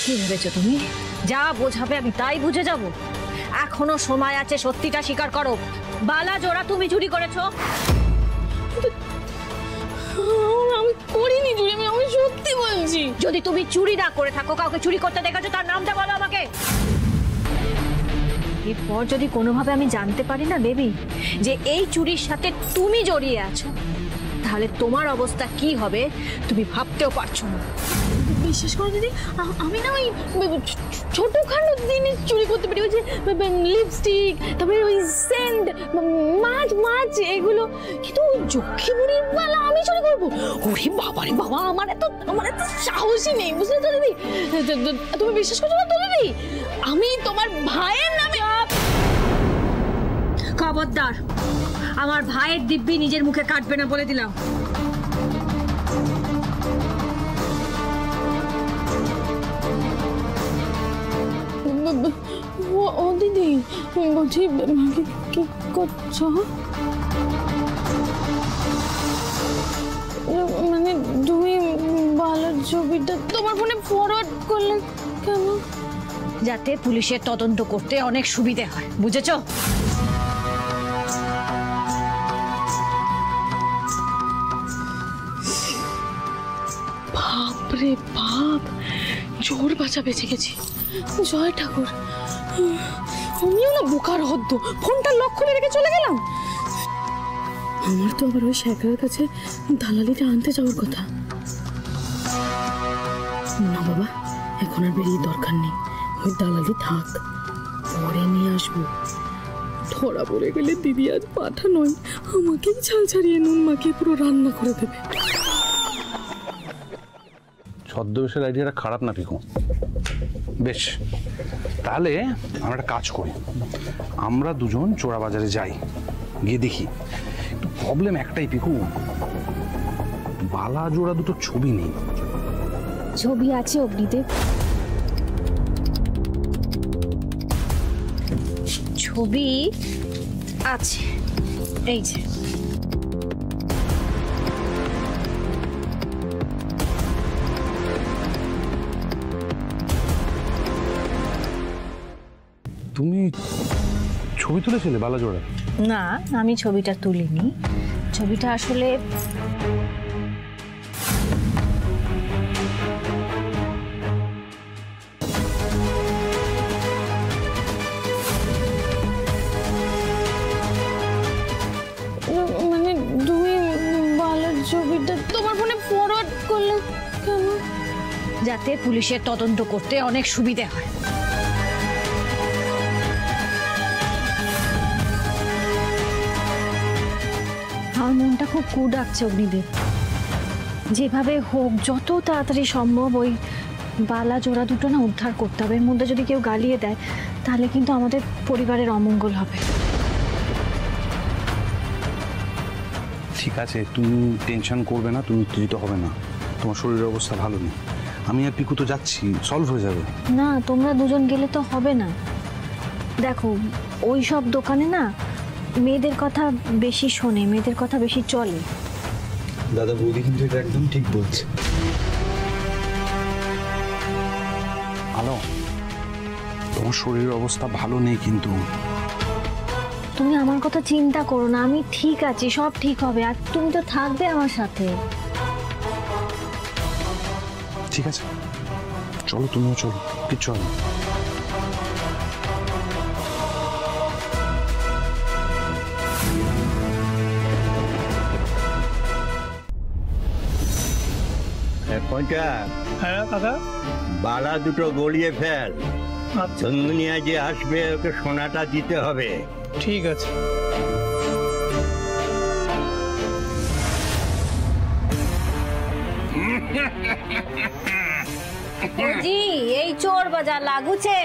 কি ভেবেছো তুমি? যা বোঝাবে আমি তাই বুঝে যাব? এখনো সময় আছে, সত্যিটা স্বীকার করো। বালা জোড়া তুমি চুরি করেছো? আমি করিনি চুরি, আমি সত্যি বলছি। যদি তুমি চুরি না করে থাকো, কাউকে চুরি করতে দেখেছো, তার নামটা বলো আমাকে। এরপর যদি কোনোভাবে আমি জানতে পারি না বেবি যে এই চুরির সাথে তুমি জড়িয়ে আছো, তাহলে তোমার অবস্থা কি হবে তুমি ভাবতেও পারছো না। বিশ্বাস করো দিদি, আমি না ওই ছোটখাটো জিনিস চুরি করতে পারি, ওই যে লিপস্টিক, তারপরে ওই সেন্ট, মাছ এগুলো, কিন্তু ওই যক্ষী বুড়ির বালা আমি চুরি করবো? ওরে বাবা রে বাবা, আমার এত সাহসই নেই, বুঝলে তো দিদি? তুমি বিশ্বাস করছো না তো দিদি? আমি তোমার ভাইয়ের নামে। খবরদার, আমার ভাইয়ের দিব্যি নিজের মুখে কাটবে না বলে দিলাম। ও দিদি, বলছি কি করছো? মানে তুমি বালার ছবিটা তোমার ফোনে ফরওয়ার্ড করলে কেন? যাতে পুলিশের তদন্ত করতে অনেক সুবিধে হয়, বুঝেছো? বাপরে বাপ, জোর বাঁচা বেঁচে গেছি। জয় ঠাকুর। আমিও না বোকার হদ্দ, ফোনটা লক করে রেখে চলে গেলাম। আমার তো আবার ওই শেখরের কাছে দালালিটা আনতে যাওয়ার কথা। না বাবা, এখন আর বেরিয়ে দরকার নেই, ওই দালালি থাক, পরে নিয়ে আসবো। ধরা পড়ে গেলে দিদি আজ পাঠা নয়, আমাকেই ছাল ছাড়িয়ে নুন মাখিয়ে পুরো রান্না করে দেবে। ছদ্মবেশের আইডিয়াটা খারাপ না পিকু, বেশ। তাহলে আমরা একটা কাজ করি, আমরা দুজন চোরা বাজারে যাই, গিয়ে দেখি। একটু প্রবলেম একটাই পিকু, বালা জোড়া দুটো ছবি নেই। ছবি আছে অগ্নিদেব, ছবি আছে, এই যে। তুমি ছবি তুলেছিলে বালা জোড়া? না, আমি ছবিটা তুলিনি। ছবিটা আসলে মানে তুমি বালার ছবিটা তোমার ফোনে ফরওয়ার্ড করলে কেন? যাতে পুলিশের তদন্ত করতে অনেক সুবিধে হয়। আমার মনটা খুব কু ডাকছে অগ্নিদেব, যেভাবে হোক যত তাড়াতাড়ি সম্ভব ওই বালা জোড়া দুটো না উদ্ধার করতে হবে। এর মধ্যে যদি কেউ গালিয়ে দেয় তাহলে কিন্তু আমাদের পরিবারের অমঙ্গল হবে। ঠিক আছে, তুমি টেনশন করবে না, তুমি উত্তেজিত হবে না, তোমার শরীরের অবস্থা ভালো নেই। আমি আর পিকু তো যাচ্ছি, সলভ হয়ে যাবে। না, তোমরা দুজন গেলে তো হবে না। দেখো, ওই সব দোকানে না মেয়েদের কথা বেশি শোনে, মেয়েদের কথা বেশি চলে। দাদা বৌদি কিন্তু এটা একদম ঠিক বলছে। ভালো, তোমার শরীরের অবস্থা ভালো নেই, কিন্তু তুমি আমার কথা চিন্তা করো না, আমি ঠিক আছি, সব ঠিক হবে। আর তুমি তো থাকবে আমার সাথে। ঠিক আছে, চলো, তুমিও চলো, কিচ্ছু হবে না। হ্যাঁ কাকা, বালা দুটো গলিয়ে ফেল। চন্দনিয়া যে আসবে ওকে সোনাটা দিতে হবে। ঠিক আছে। জি, এই চোর বাজার লাগুছে।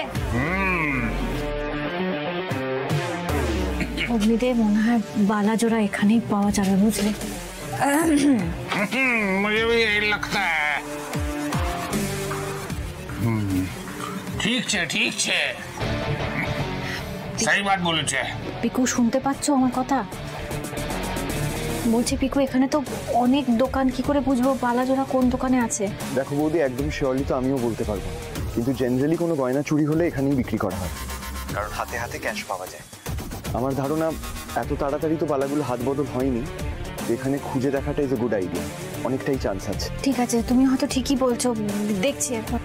অগ্নিদেব, মনে হয় বালা জোড়া এখানেই পাওয়া যাবে, বুঝলে? मुझे भी यही लगता है। ठीक छे सही बात बोलेছে। পিকু, শুনতে পাচ্ছো আমার কথা? বলছি পিকু, এখানে তো অনেক দোকান, কি করে বুঝবো বালা জোড়া কোন দোকানে আছে? দেখো বৌদি, একদম শিওরলি তো আমিও বলতে পারবো না, কিন্তু জেনারেলি কোনো গয়না চুরি হলে এখানেই বিক্রি করা হয়, কারণ হাতে হাতে ক্যাশ পাওয়া যায়। আমার ধারণা এত তাড়াতাড়ি তো বালাগুলো হাত বদল হয়নি, এখানে খুঁজে দেখাটা ইজ এ গুড আইডিয়া, অনেকটাই চান্স আছে। ঠিক আছে, তুমি হয়তো ঠিকই বলছো, দেখছি এখন।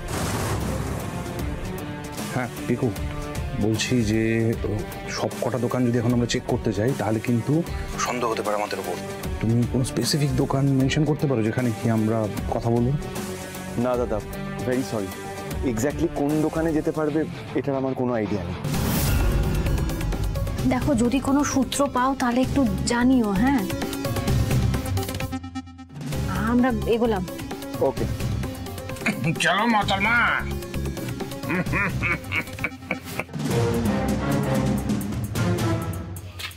হ্যাঁ পিকু, বলছি যে সব কটা দোকান যদি এখন আমরা চেক করতে যাই তাহলে কিন্তু সন্দেহ হতে পারে আমাদের উপর। তুমি কোনো স্পেসিফিক দোকান মেনশন করতে পারো যেখানে কি আমরা কথা বলবো? না দাদা, ভেরি সরি, এক্স্যাক্টলি কোন দোকানে যেতে পারবে এটার আমার কোনো আইডিয়া নেই। দেখো, যদি কোনো সূত্র পাও তাহলে একটু জানিও। হ্যাঁ, আমরা এগোলাম। ওকে, চলো মোহতরমা।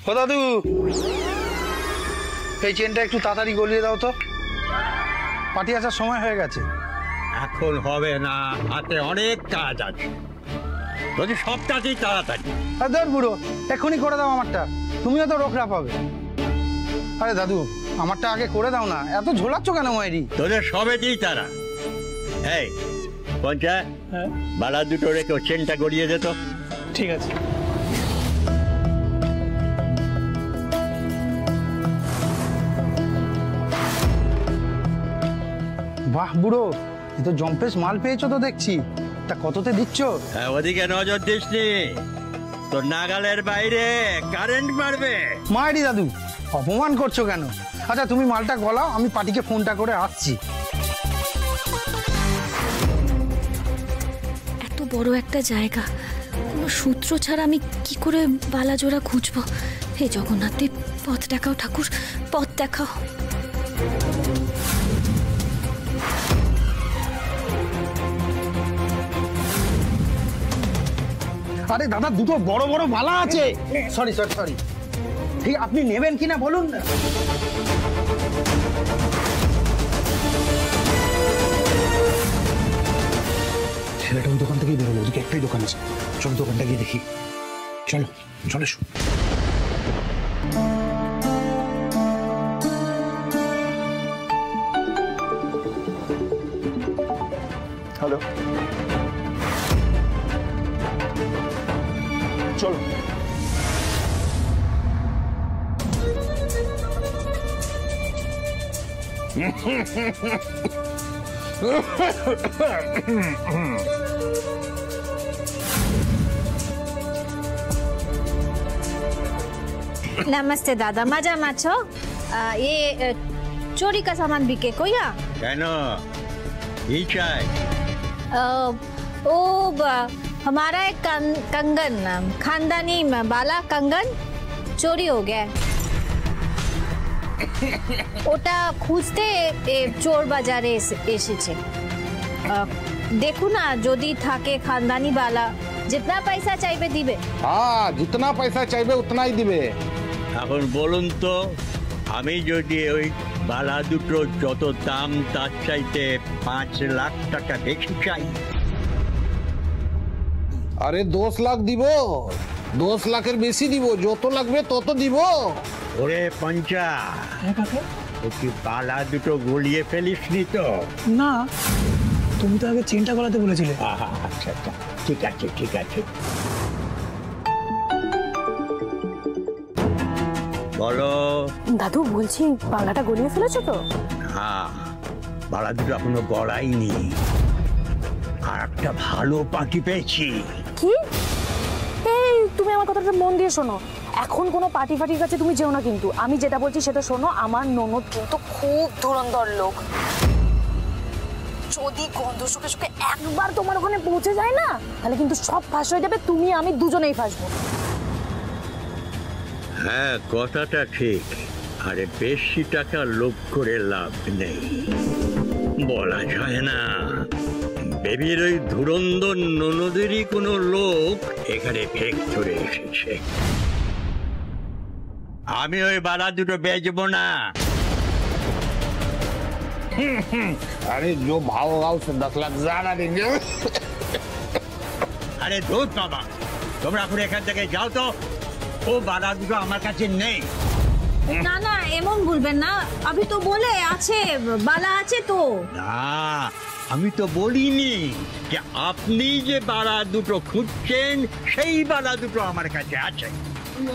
ও দাদু, এই চেনটা একটু তাড়াতাড়ি গলিয়ে দাও তো, পার্টি আসার সময় হয়ে গেছে। এখন হবে না, হাতে অনেক কাজ আছে, যদি সব কাজই তাড়াতাড়ি। আর দেখ বুড়ো, এক্ষুনি করে দাও আমারটা, তুমিও তো রোখরা পাবে। আরে দাদু, আমারটা আগে করে দাও না, এত ঝোলাচ্ছ কেন মায়েরি? তোদের সবেতেই তারা। এই পঞ্চা, বালা দুটো রেখে চেনটা গড়িয়ে যেত। ঠিক আছে। বাহ বুড়ো, এ তো জম্পেশ মাল পেয়েছো তো দেখছি, তা কততে দিচ্ছ? হ্যাঁ, ওদিকে নজর দিস নি, তোর নাগালের বাইরে কারেন্ট মারবে। মায়েরি দাদু, অপমান করছো কেন? আচ্ছা তুমি মালটা গলাও, আমি পার্টিকে ফোনটা করে আসছি। এত বড় একটা জায়গা, কোনো সূত্র ছাড়া আমি কি করে বালাজোড়া খুঁজবো? হে জগন্নাথ দেব, পথ দেখাও ঠাকুর, পথ দেখাও। আরে দাদা, দুটো বড় বড় বালা আছে। সরি সরি সরি, ঠিক, আপনি নেবেন কিনা বলুন না। ছেলেটা ওই দোকান থেকেই বেরোলো, ওদিকে একটাই দোকান আছে, চলো দোকানটা গিয়ে দেখি। চলো চলে এসো। হ্যালো, চলো। नमस्ते दादा, मजा में छो? ये चोरी का सामान बिके को या? কেন কি চাই? हमारा एक कंगन, खानदानी बाला कंगन चोरी हो गया। ওটা খুঁজতে চোর বাজারে এসেছে। দেখো না, যদি থাকে খানদানি বালা, जितना पैसा চাইবে দিবে। হ্যাঁ, जितना पैसा চাইবে উতনাই দিবে। এখন বলুন তো, আমি যদি ওই বালা দুটো যত দাম তার চাইতে 5 লাখ টাকা বেশি চাই? আরে 10 লাখ দিব, 10 লাখের বেশি দিব, যত লাগবে তত দিব। ওরে পঞ্চা, কি বালা দুটো গলিয়ে ফেলিস নি তো? না, তুমি তো আগে চেনটা গলাতে বলেছিলে। আচ্ছা আচ্ছা, ঠিক আছে ঠিক আছে, বলো। দাদু বলছি, বাংলাটা গলিয়ে ফেলেছো তো? হ্যাঁ, বালা দুটো এখনো গড়াইনি, আর একটা ভালো পার্টি পেয়েছি। কি? এই তুমি আমার কথাটা মন দিয়ে শোনো, এখন কোনো পার্টি ফাটির কাছে তুমি যেও না, কিন্তু আমি যেটা বলছি সেটা শোনো। আমার ননদ কিন্তু খুব ধুরন্ধর লোক, যদি গন্ধ শুকে শুকে একবার তোমার ওখানে পৌঁছে যায় না, তাহলে কিন্তু সব ফাঁস হয়ে যাবে, তুমি আমি দুজনেই ফাঁসবো। হ্যাঁ, কথাটা ঠিক, আরে বেশি টাকা লোভ করে লাভ নেই, বলা যায় না। বেবির ওই ধুরন্ধর ননদেরই কোনো লোক এখানে ভেগ ধরে এসেছে। আমি ওই বালা দুটো বেচবো না। अरे जो भाव होगा उससे 10 लाख ज्यादा देंगे। আরে ধুর বাবা, তোমরা এখন এখান থেকে যাও তো, ও বালা দুটো আমার কাছে নেই। না না, এমন বলবেন না, আমি তো বলে আছে বালা আছে তো। না, আমি তো বলিনি যে আপনি যে বালা দুটো খুঁজছেন সেই বালা দুটো আমার কাছে আছে।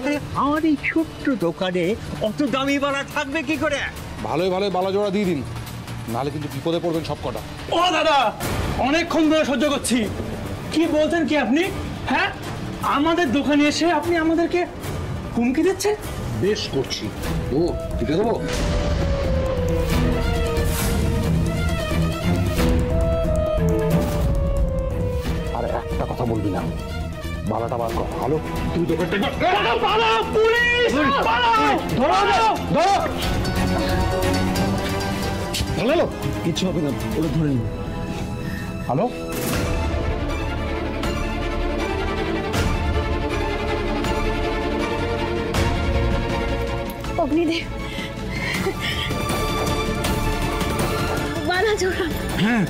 আরে আমার এই ছোট্ট দোকানে অত দামি বালা থাকবে কি করে? ভালোই ভালোই বালা জোড়া দিয়ে দিন, নাহলে কিন্তু বিপদে পড়বেন সব কটা। ও দাদা, অনেকক্ষণ ধরে সহ্য করছি। কি বলছেন কি আপনি? হ্যাঁ, আমাদের দোকানে এসে আপনি আমাদেরকে হুমকি দিচ্ছেন? বেশ করছি, ও দিতে দেবো। আর একটা কথা বলবি না, বালাটা বার কর। ভালো, তুই দোকানটা ভালো, কিচ্ছু হবে না, ওরা ধরে নি। হ্যালো, অগ্নিদেব, বালা জোড়া। হ্যাঁ,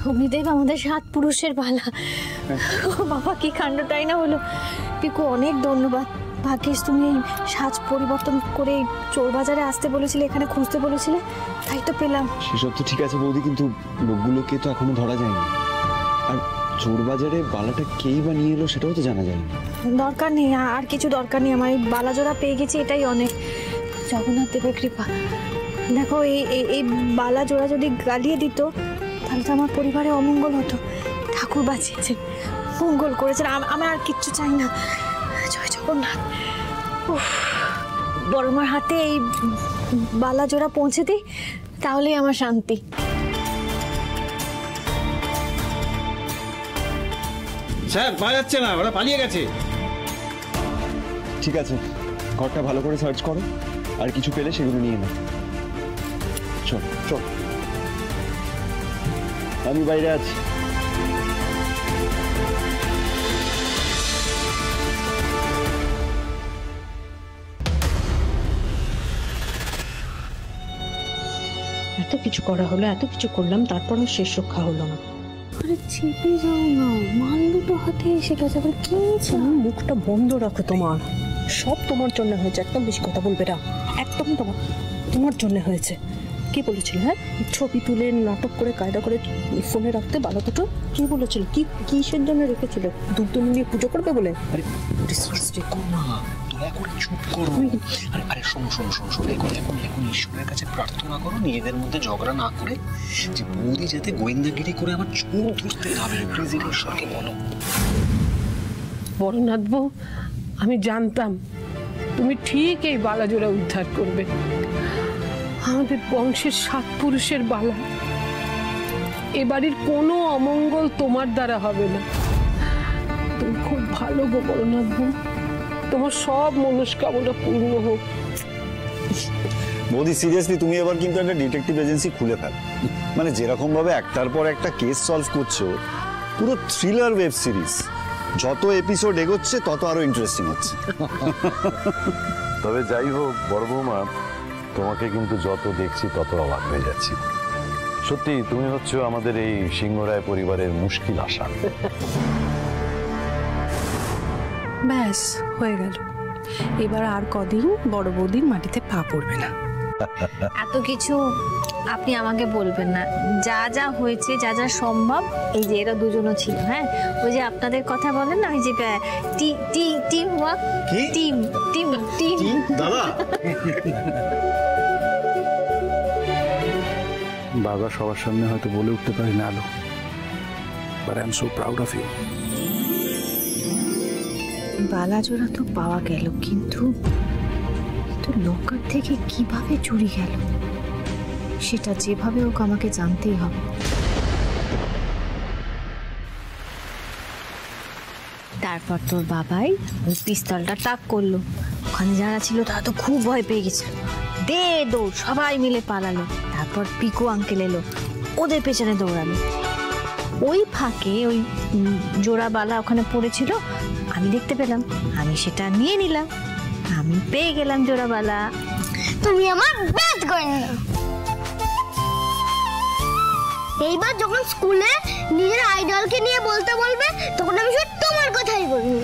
অগ্নিদেব, আমাদের 7 পুরুষের বালা। ও বাবা, কি কাণ্ডটাই না হলো। পিকু, অনেক ধন্যবাদ। ভাগ্যিস তুমি এই সাজ পরিবর্তন করে এই চোর বাজারে আসতে বলেছিলে, এখানে খুঁজতে বলেছিলে, তাই তো পেলাম। সেসব তো ঠিক আছে বৌদি, কিন্তু লোকগুলোকে তো এখনো ধরা যায়নি। আর চোর বাজারে বালাটা কেই বা নিয়ে এলো সেটাও তো জানা যায়নি। দরকার নেই, আর কিছু দরকার নেই। আমার এই বালাজোড়া পেয়ে গেছি, এটাই অনেক। জগন্নাথ দেবের কৃপা। দেখো, এই বালা জোড়া যদি গালিয়ে দিত তাহলে তো আমার পরিবারে অমঙ্গল হতো। ঠাকুর বাঁচিয়েছেন, মঙ্গল করেছেন, আমি আর কিচ্ছু চাই না। জয় জগন্নাথ। বড়মার হাতে এই বালা জোড়া পৌঁছে দিই, তাহলেই আমার শান্তি। স্যার, পাওয়া যাচ্ছে না, ওরা পালিয়ে গেছে। ঠিক আছে, ঘরটা ভালো করে সার্চ করো, আর কিছু পেলে সেগুলো নিয়ে নাও। চল চল, আমি বাইরে আছি। এত কিছু করা হলো, এত কিছু করলাম, তারপরেও শেষ রক্ষা হলো না। আরে চেপে যাও না, মাল দুটো হাতে এসে গেছে, আবার কি? মুখটা বন্ধ রাখো, তোমার সব তোমার জন্য হয়েছে। একদম বেশি কথা বলবে না, একদম তোমার জন্য হয়েছে। কি বলেছিল? হ্যাঁ, ছবি তুলে নাটক করে কায়দা করে ফোনে রাখতে ভালো দুটো। কি বলেছিল? কি কিসের জন্য রেখেছিল? দুধ নিয়ে পুজো করবে বলে? আরে দয়া করে চুপ করো। আরে শোনো, এখন ঈশ্বরের কাছে প্রার্থনা করো, নিজেদের মধ্যে ঝগড়া না করে, যে বৌদি যাতে গোয়েন্দাগিরি করে আমার চোর ধরতে হবে। প্লিজ ঈশ্বরকে বলো। বড়নাথ বউ, আমি জানতাম তুমি ঠিক এই বালাজোড়া উদ্ধার করবে। আমাদের বংশের 7 পুরুষের বালা। এ বাড়ির কোনো অমঙ্গল তোমার দ্বারা হবে না। তুমি খুব ভালো গো বড়নাথ বউ, তোমার সব মনস্কামনা পূর্ণ হোক। বৌদি, সিরিয়াসলি তুমি এবার কিন্তু একটা ডিটেকটিভ এজেন্সি খুলে ফেল। মানে যেরকম ভাবে একটার পর একটা কেস সলভ করছো, পুরো থ্রিলার ওয়েব সিরিজ। যত এপিসোড এগোচ্ছে তত আরো ইন্টারেস্টিং হচ্ছে। তবে যাই হোক বড় বৌমা, তোমাকে কিন্তু যত দেখছি তত অবাক হয়ে যাচ্ছি। সত্যি তুমি হচ্ছে আমাদের এই সিংহরায় পরিবারের মুশকিল আশা। ব্যাস হয়ে গেল, এবার আর কদিন বড় বৌদির মাটিতে পা পড়বে না। এত কিছু আপনি আমাকে বলবেন না। যা যা হয়েছে, যা যা সম্ভব, এই যে এরা দুজনও ছিল। হ্যাঁ, ওই যে আপনাদের কথা বলেন না, ওই যে টিম ওয়ার্ক, টিম দাদা। বাবা সবার সামনে হয়তো বলে উঠতে পারি না আলো, but I am so proud of you. বালাজোড়া তো পাওয়া গেল, কিন্তু লোকার থেকে কিভাবে চুরি গেল সেটা যেভাবে হোক আমাকে জানতেই হবে। তারপর তোর বাবাই ওই পিস্তলটা তাক করলো। ওখানে যারা ছিল তারা তো খুব ভয় পেয়ে গেছিল, দে দৌড়, সবাই মিলে পালালো। তারপর পিকু আঙ্কেল এলো, ওদের পেছনে দৌড়ালো। ওই ফাঁকে ওই জোড়া বালা ওখানে পড়েছিল, আমি দেখতে পেলাম, আমি সেটা নিয়ে নিলাম, আমি পেয়ে গেলাম জোড়া বালা। তুমি আমার ব্যাট করে নিলে। এইবার যখন স্কুলে নিজের আইডলকে নিয়ে বলতে বলবে তখন আমি শুধু তোমার কথাই বলবো।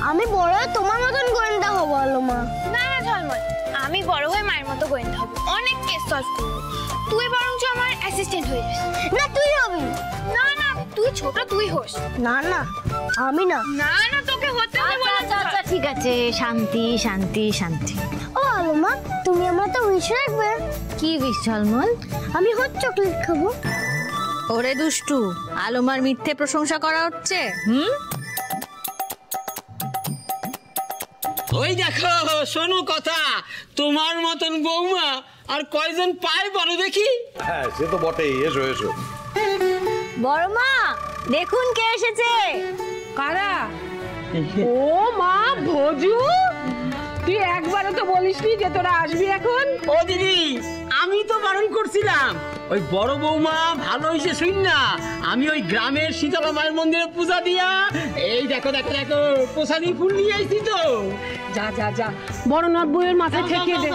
আমি বড় হয়ে তোমার মতন গোয়েন্দা হবো আলোমা। না না ঝলমল, আমি বড় হয়ে মায়ের মতো গোয়েন্দা হবো, অনেক কেস সলভ করবো। তুই বরঞ্চ আমার অ্যাসিস্ট্যান্ট হয়ে যাস। না তুই হবি। না না, তুই ছোট, তুই হোস। না না আমি না। না না, তোকে হতে হবে। আচ্ছা ঠিক আছে, শান্তি শান্তি শান্তি। ও আলোমা, তুমি আমার তো উইশ রাখবে। কি উইশ ঝলমল? আমি হট চকলেট খাবো। ওরে দুষ্টু, আলোমার মিথ্যে প্রশংসা করা হচ্ছে। ওই দেখো শোনো কথা, তোমার মতন বৌমা আর কয়জন পায় বলো দেখি। হ্যাঁ সে তো বটেই, এসো এসো। বড় মা দেখুন কে এসেছে। কারা? ও মা ভোজু, তুই একবারও তো বলিসনি যে তোরা আসবি এখন। ও দিদি, আমি তো বারণ করছিলাম, ওই বড় বৌমা ভালো হয়েছে শুন না, আমি ওই গ্রামের শীতলা মায়ের মন্দিরে পূজা দিয়া এই দেখো দেখো দেখো প্রসাদী ফুল নিয়ে আইছি তো। যা যা যা, বড় নট বইয়ের মাথায় ঠেকিয়ে দে।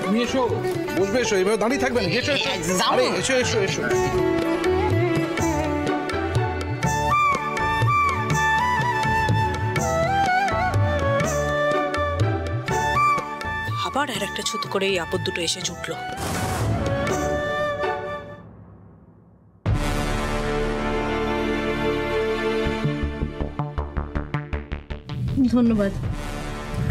তুমি এসো, বসবে, এসো, এভাবে দাঁড়িয়ে থাকবেন। এসো আরে এসো এসো এসো। আবার আর একটা ছুতো করে এই আপদ দুটো এসে জুটলো। ধন্যবাদ।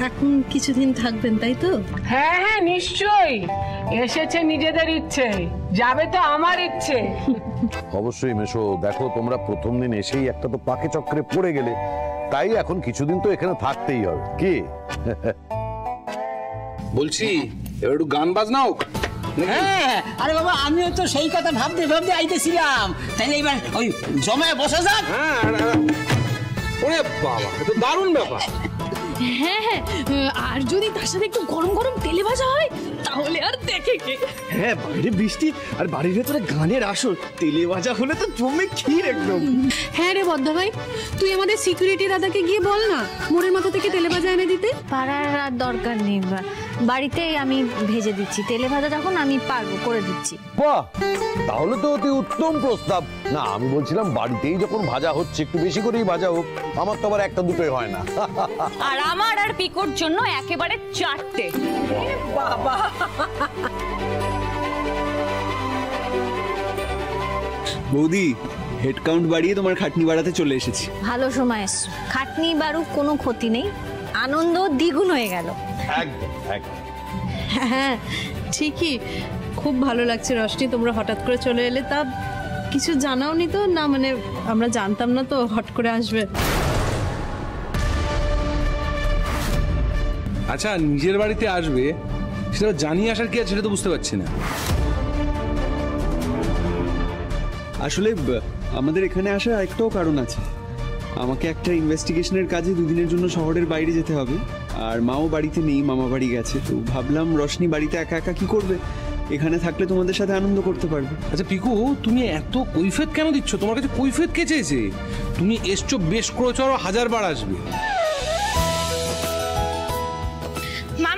এখন কিছুদিন থাকবেন তাই তো? হ্যাঁ হ্যাঁ নিশ্চয়ই, এসেছে নিজেদের ইচ্ছে, যাবে তো আমার ইচ্ছে। অবশ্যই মেশো, দেখো তোমরা প্রথম দিন এসেই একটা তো পাকে চক্রে পড়ে গেলে, তাই এখন কিছুদিন তো এখানে থাকতেই হবে। কি বলছি এবার একটু গান বাজনা হোক। হ্যাঁ, আরে বাবা আমিও তো সেই কথা ভাবতে ভাবতে আইতেছিলাম, তাইলে এবার ওই জমায় বসা যাক। হ্যাঁ, ওরে বাবা, এটা তো দারুণ ব্যাপার। হ্যাঁ হ্যাঁ, আর যদি তার সাথে একটু গরম গরম তেলে ভাজা হয় তাহলে আর দেখে কে। হ্যাঁ, বাইরে বৃষ্টি আর বাড়ির ভেতরে গানের আসর, তেলে ভাজা হলে তো জমে ক্ষীর একদম। হ্যাঁ রে বদ্দা ভাই, তুই আমাদের সিকিউরিটি দাদাকে গিয়ে বল না মোড়ের মাথা থেকে তেলে ভাজা এনে দিতে। পাড়ার আর দরকার নেই, বাড়িতেই আমি ভেজে দিচ্ছি। তেলে ভাজা যখন আমি পারবো, করে দিচ্ছি। বাহ, তাহলে তো অতি উত্তম প্রস্তাব। না আমি বলছিলাম বাড়িতেই যখন ভাজা হচ্ছে একটু বেশি করেই ভাজা হোক, আমার তো আবার একটা দুটোই হয় না। আর আমার আর পিকোর জন্য একেবারে 4টে। বাবা বৌদি, হেড কাউন্ট বাড়িয়ে তোমার খাটনি বাড়াতে চলে এসেছি। ভালো সময় এসছো, খাটনি বাড়ুক কোনো ক্ষতি নেই, আনন্দ দ্বিগুণ হয়ে গেল। একদম একদম। হ্যাঁ ঠিকই, খুব ভালো লাগছে রশনি, তোমরা হঠাৎ করে চলে এলে। তা কিছু জানাওনি তো? না মানে আমরা জানতাম না তো হট করে আসবে। আচ্ছা, নিজের বাড়িতে আসবে সেটা জানিয়ে আসার কি আছে সেটা তো বুঝতে পারছি না। আসলে আমাদের এখানে আসার একটাও কারণ আছে। আমাকে একটা ইনভেস্টিগেশনের কাজে দুদিনের জন্য শহরের বাইরে যেতে হবে, আর মাও বাড়িতে নেই, মামা বাড়ি গেছে। তো ভাবলাম রশনি বাড়িতে একা একা কি করবে, এখানে থাকলে তোমাদের সাথে আনন্দ করতে পারবে। আচ্ছা পিকু, তুমি এত কৈফিয়ত কেন দিচ্ছ? তোমার কাছে কৈফিয়ত কে চেয়েছে? তুমি এসছো বেশ করেছো, আরো 1000 বার আসবে। মা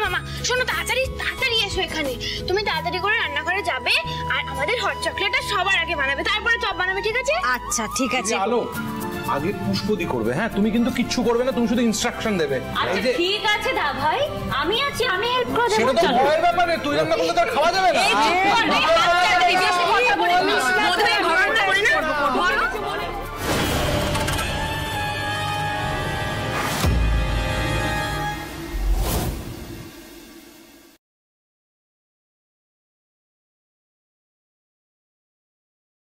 শোনো, তাড়াতাড়ি তাড়াতাড়ি এসো এখানে। তুমি তাড়াতাড়ি করে রান্নাঘরে যাবে আর আমাদের হট চকলেটটা সবার আগে বানাবে, তারপরে চপ বানাবে, ঠিক আছে? আচ্ছা ঠিক আছে। আলো আগে পুষ্পদি করবে। হ্যাঁ, তুমি কিন্তু কিচ্ছু করবে না, তুমি শুধু ইনস্ট্রাকশন দেবে। আচ্ছা ঠিক আছে দা ভাই, আমি আছি, আমি হেল্প করে দেব। সেটা তো ভয়ের ব্যাপার, তুই রান্না করলে তো খাওয়া যাবে না।